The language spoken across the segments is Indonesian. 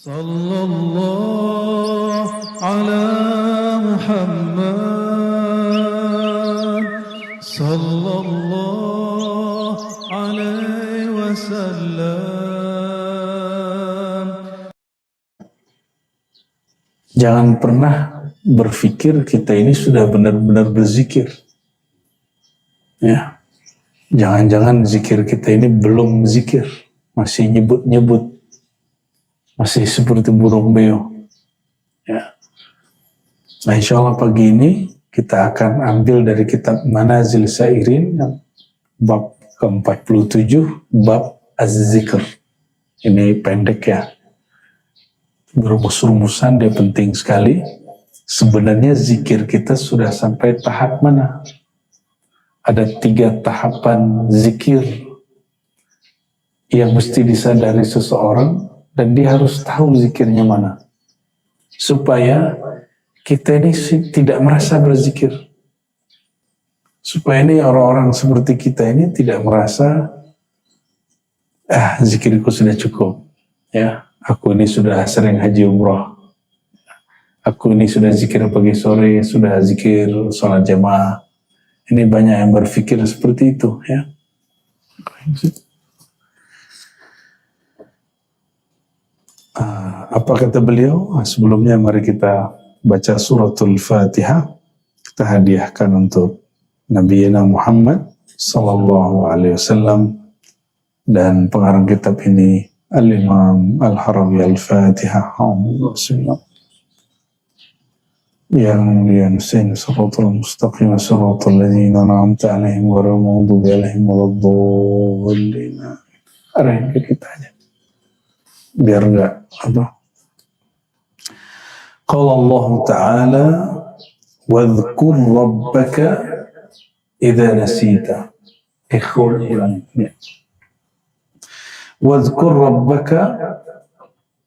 Sallallahu ala Muhammad Sallallahu alaihi wasallam. Jangan pernah berpikir kita ini sudah benar-benar berzikir. Ya. Jangan-jangan zikir kita ini belum zikir, masih nyebut-nyebut. Masih seperti burung beo. Ya. Nah, insya Allah pagi ini kita akan ambil dari kitab Manazil Sairin yang bab ke-47, bab Az-Zikr. Ini pendek ya. Berumus-rumusan dia penting sekali. Sebenarnya zikir kita sudah sampai tahap mana? Ada 3 tahapan zikir yang mesti disadari seseorang, dan dia harus tahu zikirnya mana. Supaya kita ini tidak merasa berzikir. Supaya ini orang-orang seperti kita ini tidak merasa, zikirku sudah cukup. Ya, aku ini sudah sering haji umroh. Aku ini sudah zikir pagi sore, sudah zikir sholat jamaah. Ini banyak yang berpikir seperti itu. Ya. Apa kata beliau? Sebelumnya mari kita baca suratul Fatihah. Kita hadiahkan untuk Nabi Muhammad sallallahu alaihi wasallam, dan pengarang kitab ini Al-Imam Al-Harawi Al-Fatihah. Ya mulia Nusain siratal mustaqim siratal ladzina an'amta 'alaihim ghairil maghdubi 'alaihim waladdallin. Arahin ke kita aja. Biar enggak apa. Qala Allah Ta'ala wadhkur rabbaka idza nasita. Wadhkur rabbaka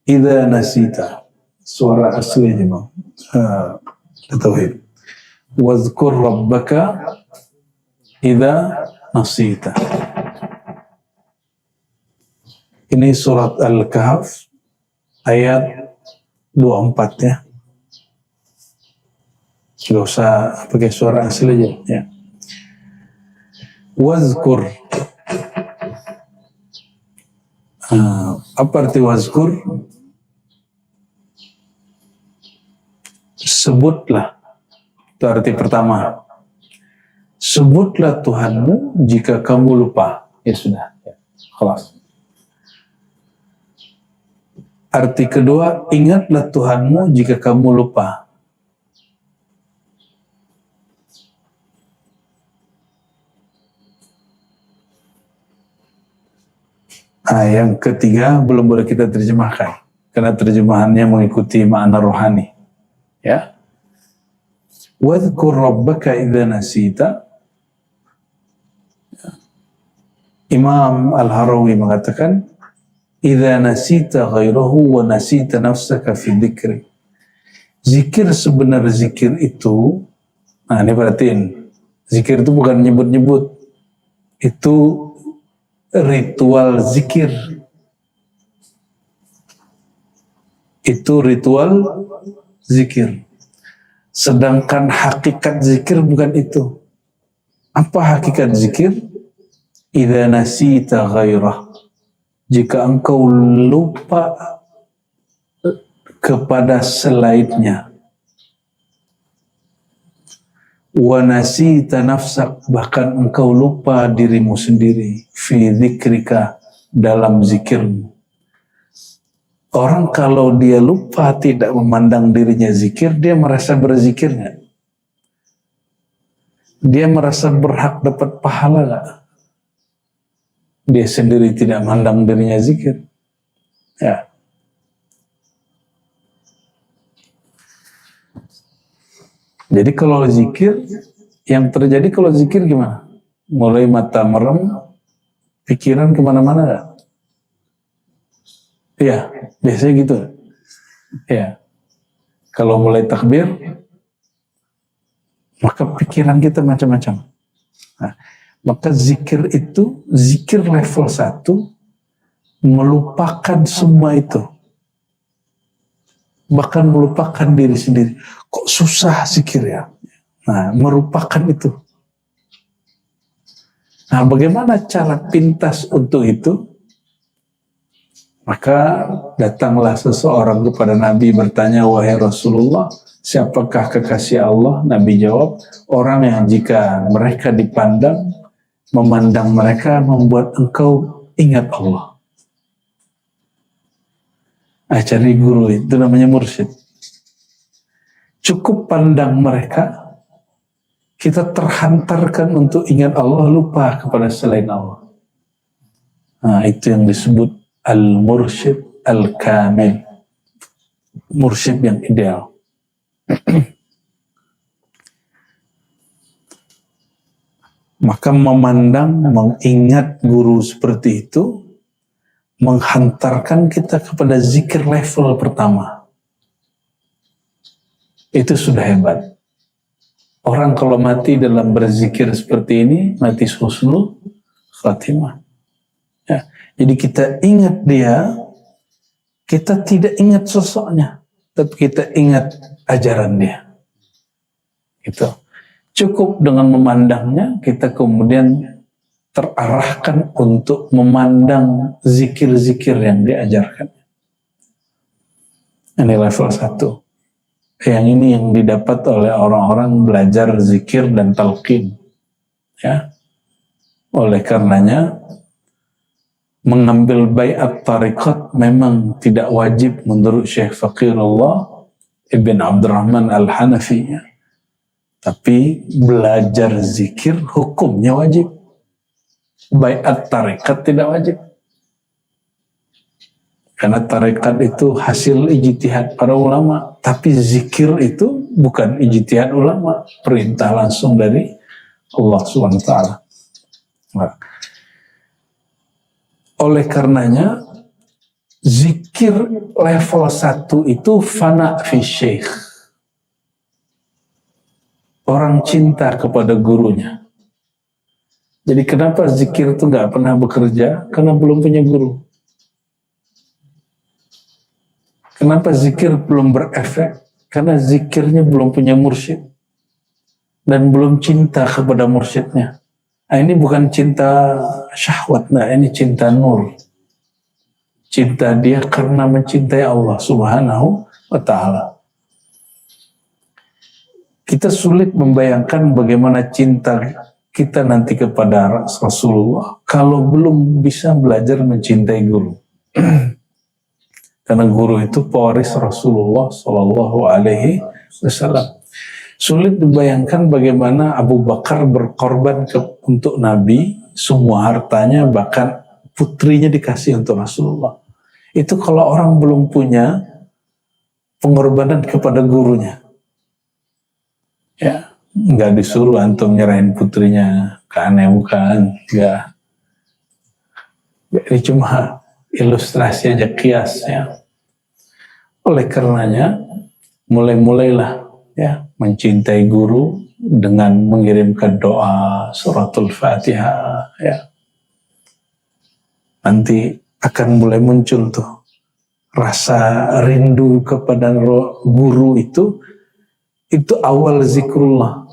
idza nasita. Suara aslinya Bang. Tauhid. Wadhkur rabbaka idza nasita. Ini surat Al-Kahf ayat 24 ya. Gak usah pakai suara asli aja ya. Wazkur. Apa arti wazkur? Sebutlah. Itu arti pertama. Sebutlah Tuhanmu jika kamu lupa. Ya sudah. Ya. Khalas. Arti kedua, ingatlah Tuhanmu jika kamu lupa. Yang ketiga belum boleh kita terjemahkan, karena terjemahannya mengikuti makna rohani. Ya. Wadhkur rabbaka idza nasita. Imam Al-Harawi mengatakan, idza nasita ghairahu wa nasita nafsaka fi dzikri. Zikir sebenar zikir itu, nah ini perhatiin, zikir itu bukan nyebut-nyebut, itu ritual zikir. Itu ritual zikir. Sedangkan hakikat zikir bukan itu. Apa hakikat zikir? Idza nasita ghairah. Jika engkau lupa kepada selainnya. Wa nasita nafsak, bahkan engkau lupa dirimu sendiri. Fi dzikrika, dalam zikirmu. Orang kalau dia lupa tidak memandang dirinya zikir, dia merasa berzikir nggak? Dia merasa berhak dapat pahala nggak? Dia sendiri tidak memandang dirinya zikir. Ya. Jadi kalau zikir, yang terjadi kalau zikir gimana? Mulai mata merem, pikiran kemana-mana gak? Iya, biasanya gitu. Ya. Kalau mulai takbir, maka pikiran kita macam-macam. Nah, maka zikir itu, zikir level 1, melupakan semua itu. bahkan melupakan diri sendiri. Kok susah zikir ya? Nah, merupakan itu. Nah, bagaimana cara pintas untuk itu? Maka datanglah seseorang kepada Nabi bertanya, wahai Rasulullah, siapakah kekasih Allah? Nabi jawab, orang yang jika mereka dipandang, memandang mereka membuat engkau ingat Allah. Cari guru, itu namanya mursyid. Cukup pandang mereka, kita terhantarkan untuk ingat Allah, lupa kepada selain Allah. Nah, itu yang disebut al-mursyid al-kamil. Mursyid yang ideal. Maka memandang, mengingat guru seperti itu, menghantarkan kita kepada zikir level pertama. Itu sudah hebat. Orang kalau mati dalam berzikir seperti ini, mati husnul khatimah. Ya, jadi kita ingat dia, kita tidak ingat sosoknya, tapi kita ingat ajaran dia. Gitu. Cukup dengan memandangnya, kita kemudian terarahkan untuk memandang zikir-zikir yang diajarkan. Ini level 1. Yang ini yang didapat oleh orang-orang belajar zikir dan talqin. Ya. Oleh karenanya, mengambil baiat tariqat memang tidak wajib menurut Syekh Faqirullah Ibn Abdurrahman Al-Hanafi. Ya. Tapi belajar zikir hukumnya wajib. Baiat tariqat tidak wajib. Karena tariqat itu hasil ijtihad para ulama. Tapi zikir itu bukan ijtihad ulama. Perintah langsung dari Allah SWT. Nah. Oleh karenanya, zikir level 1 itu fana fi syekh. Orang cinta kepada gurunya. Jadi kenapa zikir itu nggak pernah bekerja? Karena belum punya guru. Kenapa zikir belum berefek? Karena zikirnya belum punya mursyid. Dan belum cinta kepada mursyidnya. Nah, ini bukan cinta syahwat, nah ini cinta nur. Cinta dia karena mencintai Allah Subhanahu wa Ta'ala. Kita sulit membayangkan bagaimana cinta kita nanti kepada Rasulullah kalau belum bisa belajar mencintai guru. Karena guru itu pewaris Rasulullah Sallallahu Alaihi Wasallam. Sulit dibayangkan bagaimana Abu Bakar berkorban untuk Nabi, semua hartanya, bahkan putrinya dikasih untuk Rasulullah. Itu kalau orang belum punya pengorbanan kepada gurunya. Ya, nggak disuruh antum nyerahin putrinya ke aneh, bukan, nggak. Ini cuma ilustrasi aja, kias ya. Oleh karenanya, mulailah ya mencintai guru dengan mengirimkan doa suratul Fatihah ya. Nanti akan mulai muncul tuh rasa rindu kepada guru itu awal zikrullah.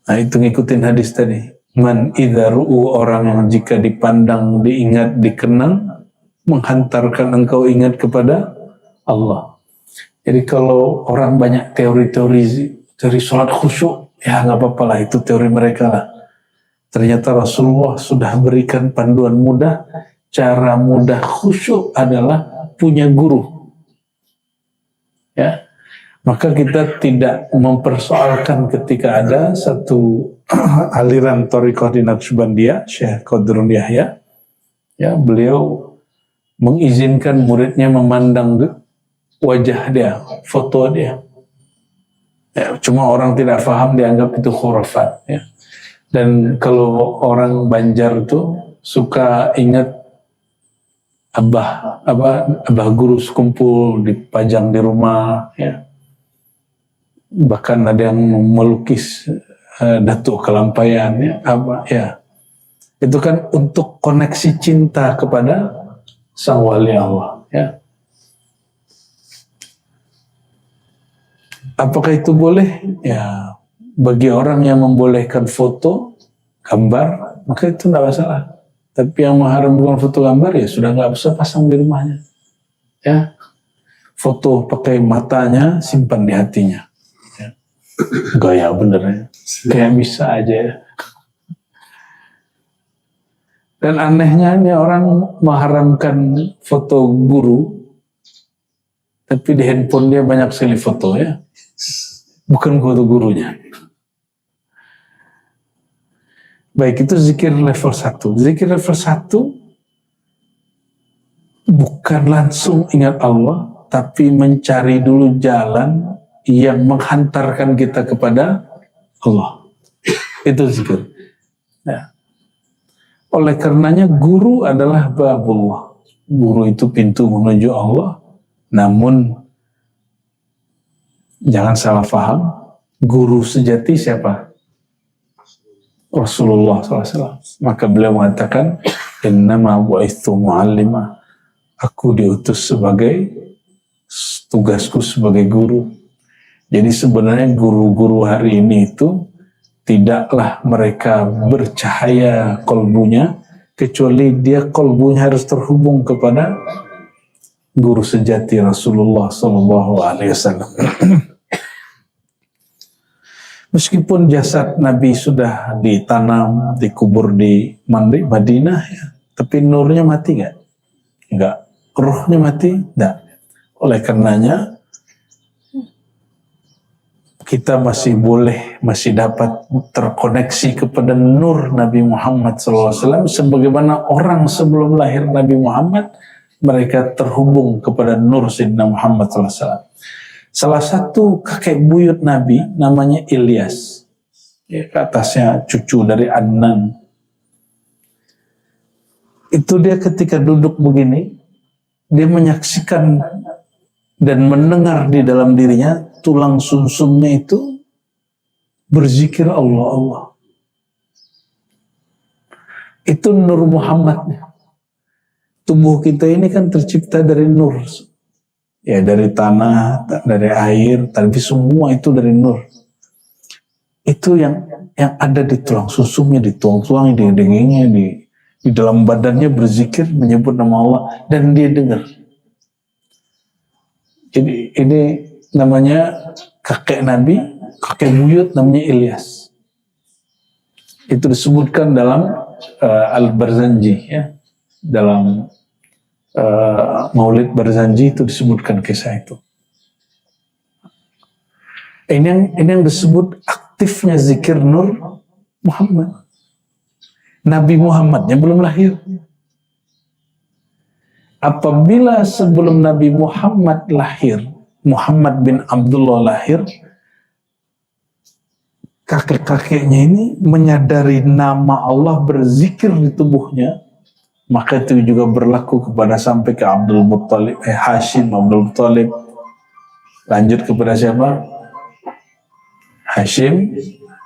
Nah, itu ngikutin hadis tadi. Man idza ru'u, orang yang jika dipandang, diingat, dikenang, menghantarkan engkau ingat kepada Allah. Jadi kalau orang banyak teori-teori dari sholat khusyuk, ya nggak apa-apa lah, itu teori mereka lah. Ternyata Rasulullah sudah berikan panduan mudah. Cara mudah khusyuk adalah punya guru. Ya. Maka kita tidak mempersoalkan ketika ada satu aliran thariqah di Naqsybandiyah, Syekh Qadrun Yahya, ya, beliau mengizinkan muridnya memandang wajah dia, foto dia. Ya, cuma orang tidak paham dianggap itu khurafat. Ya. Dan kalau orang Banjar itu suka ingat abah guru sekumpul dipajang di rumah, ya. Bahkan ada yang melukis Datuk Kelampaian, ya, ya. Itu kan untuk koneksi cinta kepada sang wali Allah, ya. Apakah itu boleh? Ya, bagi orang yang membolehkan foto, gambar, maka itu tidak masalah. Tapi yang mengharamkan foto gambar ya sudah nggak usah pasang di rumahnya. Ya, foto pakai matanya, simpan di hatinya. Ya. Gaya bener ya. Kayak bisa aja ya. Dan anehnya ini orang mengharamkan foto guru, tapi di handphone dia banyak sekali foto ya. Bukan foto gurunya. Baik, itu zikir level 1. Zikir level 1 bukan langsung ingat Allah, tapi mencari dulu jalan yang menghantarkan kita kepada Allah. Itu zikir. Nah, oleh karenanya guru adalah babullah. Guru itu pintu menuju Allah. Namun jangan salah paham. Guru sejati siapa? Rasulullah SAW. Maka beliau mengatakan, innama bu'ithu mu'allima. Aku diutus sebagai, tugasku sebagai guru. Jadi sebenarnya guru-guru hari ini itu tidaklah mereka bercahaya kolbunya, kecuali dia kolbunya harus terhubung kepada guru sejati Rasulullah SAW. Meskipun jasad Nabi sudah ditanam, dikubur di Madinah, ya, tapi nurnya mati nggak? Nggak. Ruhnya mati? Nggak. Oleh karenanya kita masih dapat terkoneksi kepada nur Nabi Muhammad SAW, sebagaimana orang sebelum lahir Nabi Muhammad, mereka terhubung kepada nur Sayyidina Muhammad SAW. Salah satu kakek buyut Nabi namanya Ilyas, ya, ke atasnya cucu dari Adnan. Itu dia ketika duduk begini, dia menyaksikan dan mendengar di dalam dirinya, tulang sumsumnya itu berzikir Allah, Allah. Itu nur Muhammadnya. Tubuh kita ini kan tercipta dari nur. Ya, dari tanah, dari air, tapi semua itu dari nur. Itu yang ada di tulang sumsumnya, di tulang-tulang, di dagingnya, di dalam badannya berzikir, menyebut nama Allah, dan dia dengar. Jadi ini namanya kakek Nabi, kakek buyut namanya Ilyas. Itu disebutkan dalam Al-Barzanji, ya, dalam Maulid Barzanji itu disebutkan kisah itu. Ini yang disebut aktifnya zikir nur Muhammad. Nabi Muhammadnya belum lahir. Apabila sebelum Nabi Muhammad lahir, Muhammad bin Abdullah lahir, kakek-kakeknya ini menyadari nama Allah berzikir di tubuhnya, maka itu juga berlaku kepada sampai ke Abdul Muttalib, Hashim, Abdul Muttalib. Lanjut kepada siapa? Hashim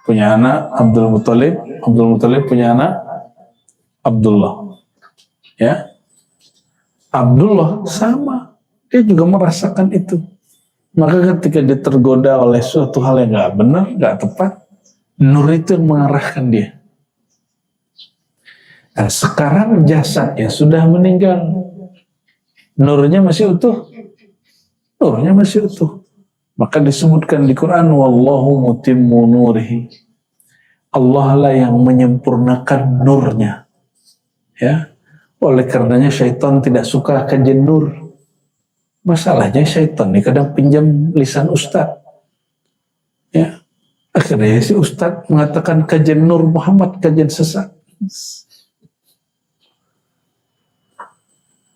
punya anak Abdul Muttalib, Abdul Muttalib punya anak Abdullah. Ya, Abdullah sama, dia juga merasakan itu. Maka ketika dia tergoda oleh suatu hal yang nggak benar, nggak tepat, nur itu yang mengarahkan dia. Nah, sekarang jasadnya sudah meninggal, nurnya masih utuh, nurnya masih utuh. Maka disebutkan di Quran, wallahu mutimmu nurihi. Allah lah yang menyempurnakan nurnya. Ya, oleh karenanya syaitan tidak suka kajian nur. Masalahnya syaitan ini kadang pinjam lisan ustaz. Ya, akhirnya si ustaz mengatakan kajian nur Muhammad kajian sesat.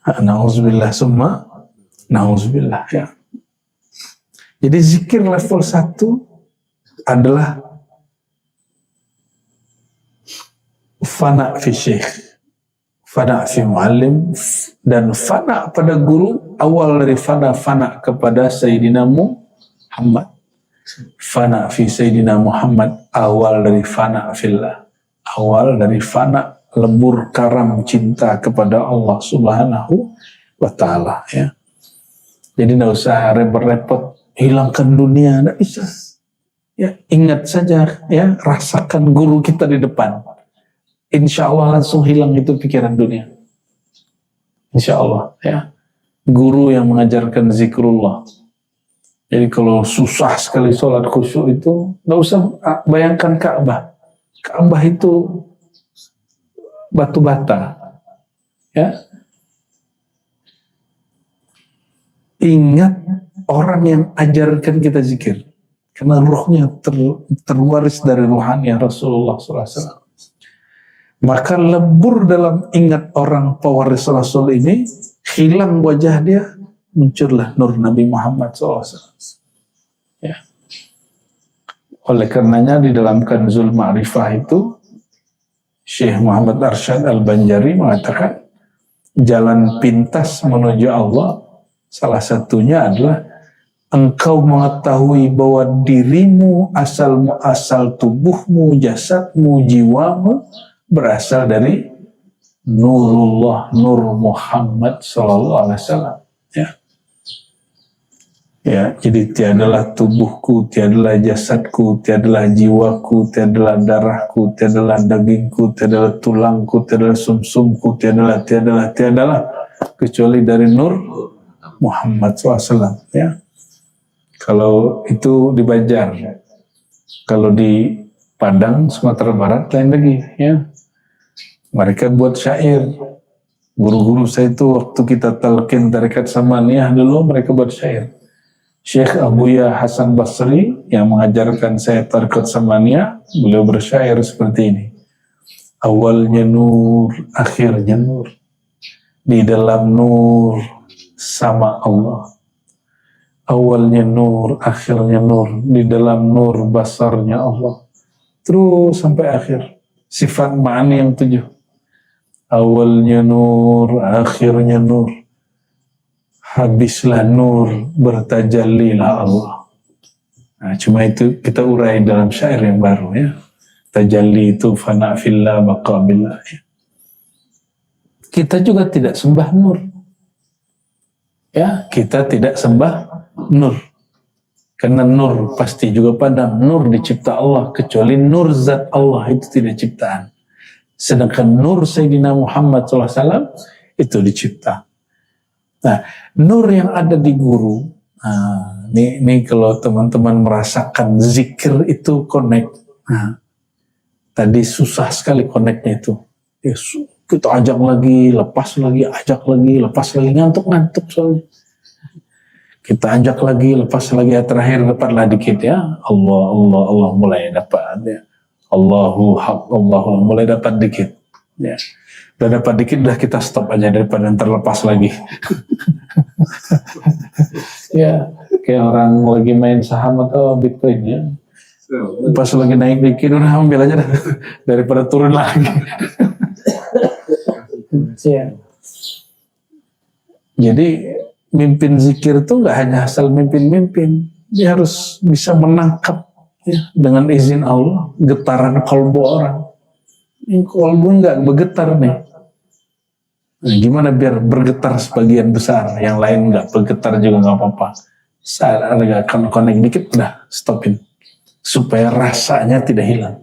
Na'udzubillah summa na'udzubillah, ya. Jadi zikir level 1 adalah fana fi syekh, fana fi muallim, dan fana pada guru. Awal dari fana kepada Sayyidina Muhammad. Fana fi Sayyidina Muhammad, awal dari fana fillah, awal dari fana, lebur karam cinta kepada Allah Subhanahu wa Ta'ala, ya. Jadi tidak usah repot-repot hilangkan dunia, tidak bisa. Ya, ingat saja, ya, rasakan guru kita di depan. Insya Allah langsung hilang itu pikiran dunia. Insya Allah, ya. Guru yang mengajarkan zikrullah. Jadi kalau susah sekali sholat khusyuk itu, nggak usah bayangkan Ka'bah. Ka'bah itu batu bata, ya. Ingat orang yang ajarkan kita zikir, karena ruhnya terwaris dari ruhannya Rasulullah SAW. Maka lebur dalam ingat orang pewaris Rasul ini, hilang wajah dia, muncullah nur Nabi Muhammad SAW. Ya. Oleh karenanya di dalam Kanzul Ma'rifah itu, Syekh Muhammad Arsyad Al-Banjari mengatakan, jalan pintas menuju Allah, salah satunya adalah engkau mengetahui bahwa dirimu, asal tubuhmu, jasadmu, jiwamu berasal dari Nurullah, Nur Muhammad Sallallahu Alaihi Wasallam. Ya, ya. Jadi tiadalah tubuhku, tiadalah jasadku, tiadalah jiwaku, tiadalah darahku, tiadalah dagingku, tiadalah tulangku, tiadalah sumsumku, tiadalah kecuali dari Nur Muhammad SAW. Ya. Kalau itu di Banjar, kalau di Padang, Sumatera Barat lain lagi. Ya. Mereka buat syair. Guru-guru saya itu waktu kita talqin tarekat Samaniyah dulu, mereka buat syair. Syekh Abuya Hasan Basri yang mengajarkan saya tarekat Samaniyah, beliau bersyair seperti ini. Awalnya nur, akhirnya nur. Di dalam nur sama Allah. Awalnya nur, akhirnya nur. Di dalam nur basarnya Allah. Terus sampai akhir. Sifat ma'ani yang 7. Awalnya nur, akhirnya nur. Habislah nur, bertajallilah Allah. Nah, cuma itu kita urai dalam syair yang baru, ya. Tajalli itu fana fillah maqabillah. Ya. Kita juga tidak sembah nur. Ya, kita tidak sembah nur. Karena nur pasti juga padam. Nur dicipta Allah, kecuali nur zat Allah itu tidak ciptaan. Sedangkan nur Sayyidina Muhammad SAW itu dicipta. Nah, nur yang ada di guru, nah, ini kalau teman-teman merasakan zikir itu connect. Nah, tadi susah sekali connectnya itu. Ya, kita ajak lagi, lepas lagi, ajak lagi, lepas lagi, ngantuk soalnya. Kita ajak lagi, lepas lagi, ya, terakhir dapatlah dikit, ya. Allah mulai dapat, ya. Allahu haq, Allahu mulai dapat dikit, ya. Udah dapat dikit, udah kita stop aja daripada terlepas lagi. Ya, kayak orang lagi main saham atau Bitcoin, ya. Pas lagi naik dikit, udah ambil aja dah. Daripada turun lagi. Ya. Jadi mimpin zikir itu nggak hanya asal mimpin, dia harus bisa menangkap, ya, dengan izin Allah getaran kalbu orang. Ini kalbu nggak bergetar nih. Nah, gimana biar bergetar sebagian besar, yang lain nggak bergetar juga nggak apa-apa. Saat ada connect dikit, udah stopin supaya rasanya tidak hilang.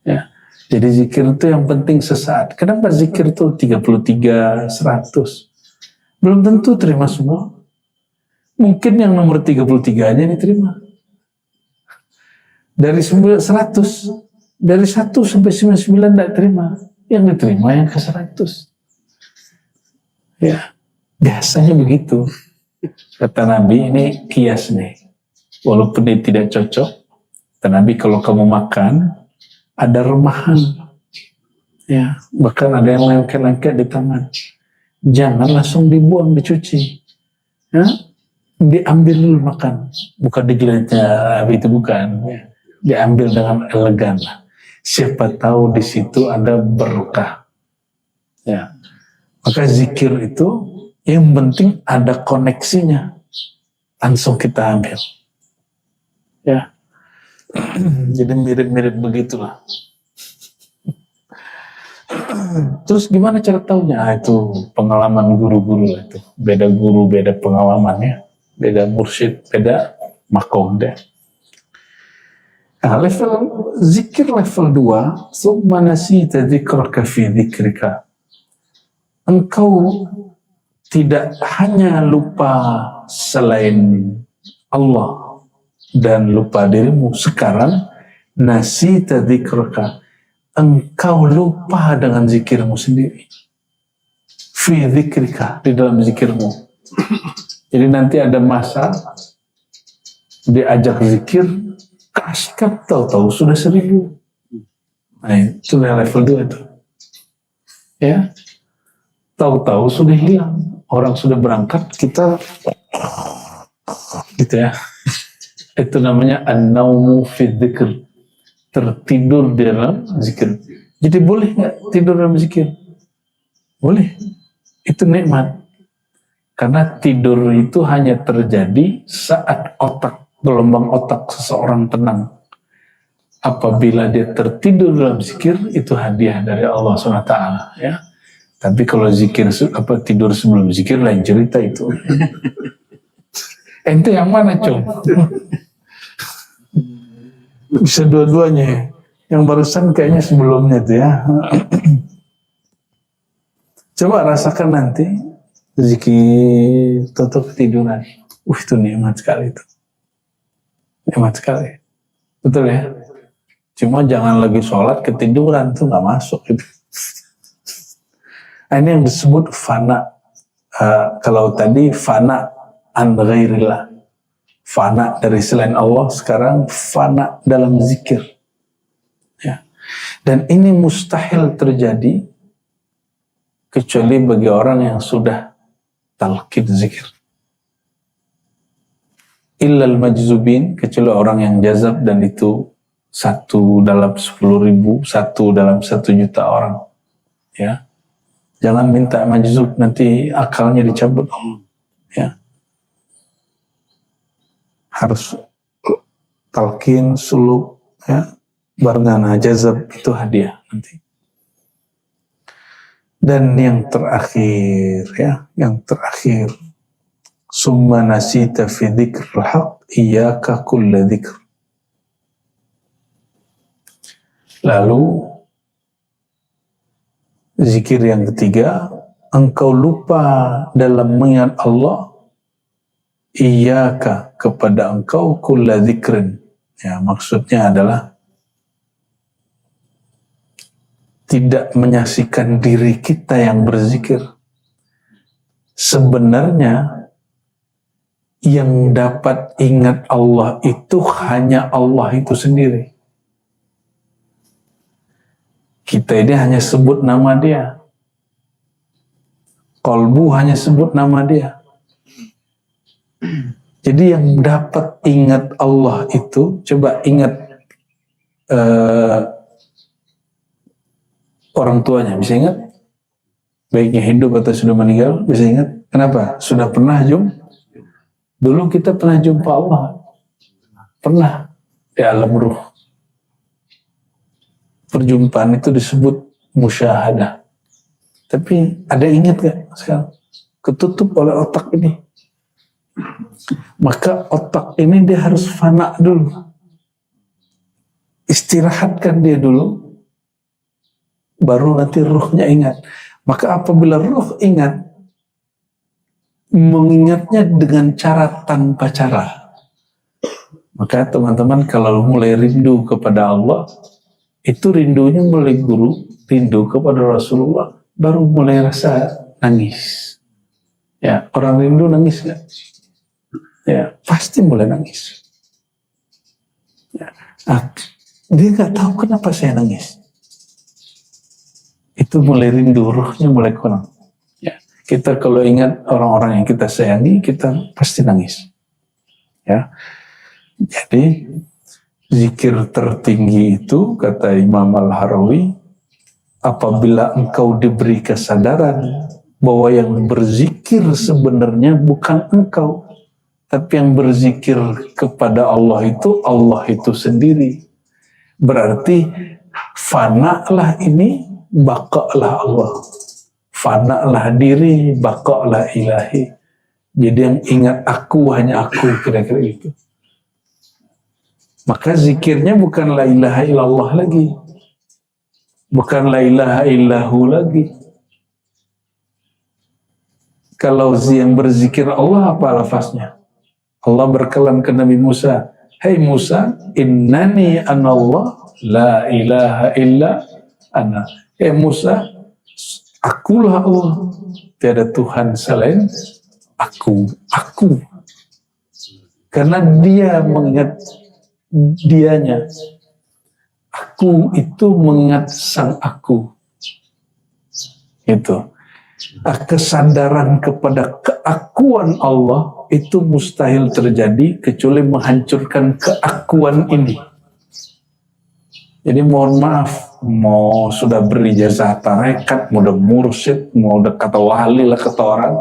Ya. Jadi zikir itu yang penting sesaat. Kenapa zikir itu 33, 100? Belum tentu terima semua. Mungkin yang nomor 33 aja diterima. Dari 100, dari 1 sampai 99 tidak terima. Yang diterima yang ke 100. Ya, biasanya begitu. Kata Nabi, ini kias nih. Walaupun ini tidak cocok, kata Nabi, kalau kamu makan, ada remahan. Ya, bahkan ada yang lengket-lengket di tangan. Jangan langsung dibuang, dicuci. Ya, diambil dulu makan. Bukan dijilatnya, itu bukan. Ya. Diambil dengan elegan. Siapa tahu di situ ada berkah. Ya. Maka zikir itu yang penting ada koneksinya. Langsung kita ambil. Ya. Jadi mirip-mirip begitulah. Terus gimana cara taunya? Itu pengalaman guru-guru itu. Beda guru, beda pengalamannya. beda mursyid, beda makom deh. Nah, level zikir level 2, summa nasita dzikraka fi dzikrika. Engkau tidak hanya lupa selain Allah dan lupa dirimu, sekarang nasita dzikraka, engkau lupa dengan zikirmu sendiri. Fi dzikrika, di dalam zikirmu. Jadi nanti ada masa diajak zikir, keasikan, tahu-tahu sudah 1000. Nah, itu level 2 itu. Ya, tahu-tahu sudah hilang. Orang sudah berangkat, kita gitu ya. Itu namanya an-naumu fi dzikr. Tertidur di dalam zikir. Jadi boleh nggak tidur dalam zikir? Boleh. Itu nikmat. Karena tidur itu hanya terjadi saat gelombang otak seseorang tenang. Apabila dia tertidur dalam zikir, itu hadiah dari Allah SWT, ya. Tapi kalau zikir tidur sebelum zikir, lain cerita itu. Ente yang mana, Com? Bisa dua-duanya ya. Yang barusan kayaknya sebelumnya tuh ya. Coba rasakan nanti zikir tutup ketiduran. Itu nikmat sekali itu. Nikmat sekali. Betul ya? Cuma jangan lagi sholat ketiduran, tuh nggak masuk gitu. Ini yang disebut fana. Kalau tadi fana an ghairillah, fana dari selain Allah, sekarang fana dalam zikir. Ya. Dan ini mustahil terjadi kecuali bagi orang yang sudah talqin zikir. Illal majzubin, kecuali orang yang jazab, dan itu 1 dalam 10.000, 1 dalam 1.000.000 orang. Ya, jangan minta majzub, nanti akalnya dicabut. Ya, harus talqin, suluk, ya, barengan jazab, itu hadiah nanti. Dan yang terakhir, ya, yang terakhir, summa nasita fi dzikril haq iyyaka kulla dzikr. Lalu zikir yang ketiga, engkau lupa dalam mengingat Allah, iyyaka, kepada engkau, kulla dzikrin. Ya, maksudnya adalah tidak menyaksikan diri kita yang berzikir. Sebenarnya yang dapat ingat Allah itu hanya Allah itu sendiri. Kita ini hanya sebut nama Dia. Qalbu hanya sebut nama Dia. Jadi yang dapat ingat Allah itu, coba ingat orang tuanya, bisa ingat? Baiknya hidup atau sudah meninggal, bisa ingat? Kenapa? Sudah pernah dulu kita pernah jumpa Allah. Pernah di alam ruh. Perjumpaan itu disebut musyahadah. Tapi ada yang ingat gak sekarang? Ketutup oleh otak ini. Maka otak ini dia harus fana dulu. Istirahatkan dia dulu, baru nanti ruhnya ingat. Maka apabila ruh ingat, mengingatnya dengan cara tanpa cara. Maka teman-teman kalau mulai rindu kepada Allah, itu rindunya mulai guru, rindu kepada Rasulullah, baru mulai rasa nangis. Ya, orang rindu nangis gak? Ya, pasti mulai nangis. Ya. Dia nggak tahu kenapa saya nangis. Itu mulai rindu, ruhnya mulai kurang. Ya, kita kalau ingat orang-orang yang kita sayangi, kita pasti nangis. Ya, jadi zikir tertinggi itu, kata Imam Al-Harawi, apabila engkau diberi kesadaran bahwa yang berzikir sebenarnya bukan engkau, tapi yang berzikir kepada Allah itu sendiri. Berarti fana'lah ini, baka'lah Allah. Fana'lah diri, baka'lah ilahi. Jadi yang ingat aku hanya aku, kira-kira gitu. Maka zikirnya bukan la ilaha illallah lagi, bukan la ilaha illahu lagi. Kalau yang berzikir Allah apa lafaznya? Allah berkelan ke Nabi Musa, "Hai Musa, innani anallah la ilaha illa ana." Hai Musa, akulah Allah, tiada Tuhan selain aku. Karena dia mengingat dianya. Aku itu mengingat sang aku. Itu. Kesadaran kepada keakuan Allah itu mustahil terjadi kecuali menghancurkan keakuan ini. Jadi mohon maaf, mau sudah berijazah tarekat, mau udah mursyid, mau udah kata wali lah kata orang,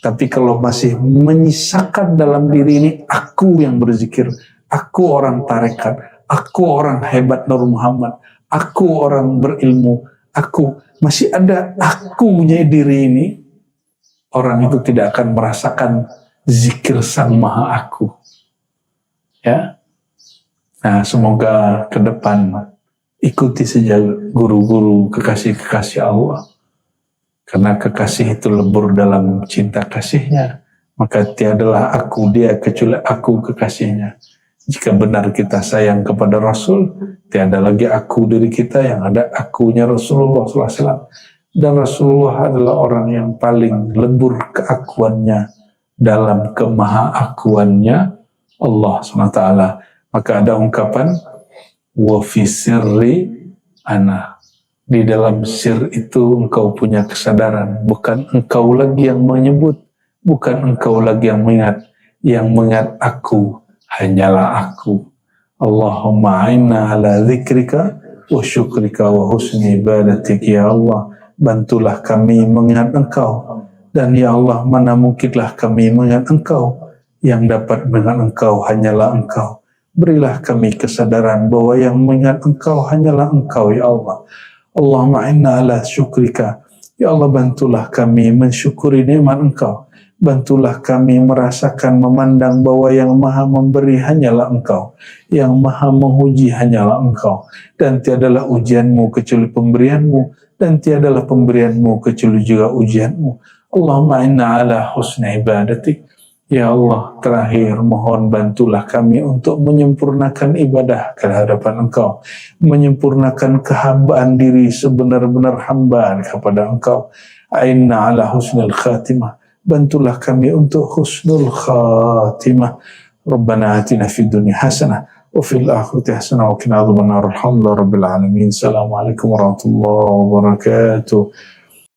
tapi kalau masih menyisakan dalam diri ini aku yang berzikir, aku orang tarekat, aku orang hebat Nur Muhammad, aku orang berilmu, aku masih ada akunya diri ini, orang itu tidak akan merasakan zikir Sang Maha Aku. Ya. Nah, semoga ke depan ikuti saja guru-guru kekasih-kekasih Allah. Karena kekasih itu lebur dalam cinta kasihnya, maka tiadalah aku dia kecuali aku kekasihnya. Jika benar kita sayang kepada Rasul, tiada lagi aku diri kita, yang ada akunya Rasulullah SAW. Dan Rasulullah adalah orang yang paling lebur keakuannya dalam kemahaakuannya Allah SWT. Maka ada ungkapan, wa fi sirri ana. Di dalam sir itu engkau punya kesadaran, bukan engkau lagi yang menyebut, bukan engkau lagi yang mengingat aku hanyalah aku. Allahumma a'inna ala zikrika wa syukrika wa husni ibadatik. Ya Allah, bantulah kami mengingat engkau, dan ya Allah, mana mungkinlah kami mengingat engkau, yang dapat mengingat engkau hanyalah engkau. Berilah kami kesadaran bahwa yang mengingat engkau hanyalah engkau, ya Allah. Allahumma inna ala syukrika. Ya Allah, bantulah kami mensyukuri nikmat engkau. Bantulah kami merasakan, memandang bahwa yang maha memberi hanyalah engkau. Yang maha menguji hanyalah engkau. Dan tiadalah ujianmu kecuali pemberianmu. Dan tiadalah pemberianmu kecuali juga ujianmu. Allahumma inna ala husna ibadatik. Ya Allah, terakhir mohon bantulah kami untuk menyempurnakan ibadah ke hadapan Engkau, menyempurnakan kehambaan diri sebenar-benar hamba kepada Engkau. A'inna ala husnul khatimah. Bantulah kami untuk husnul khatimah. Rabbana atina fid dunya hasanah wa fil akhirati hasanah wa qina adzabannar. Alhamdulillahi rabbil alamin. Assalamualaikum warahmatullahi wabarakatuh.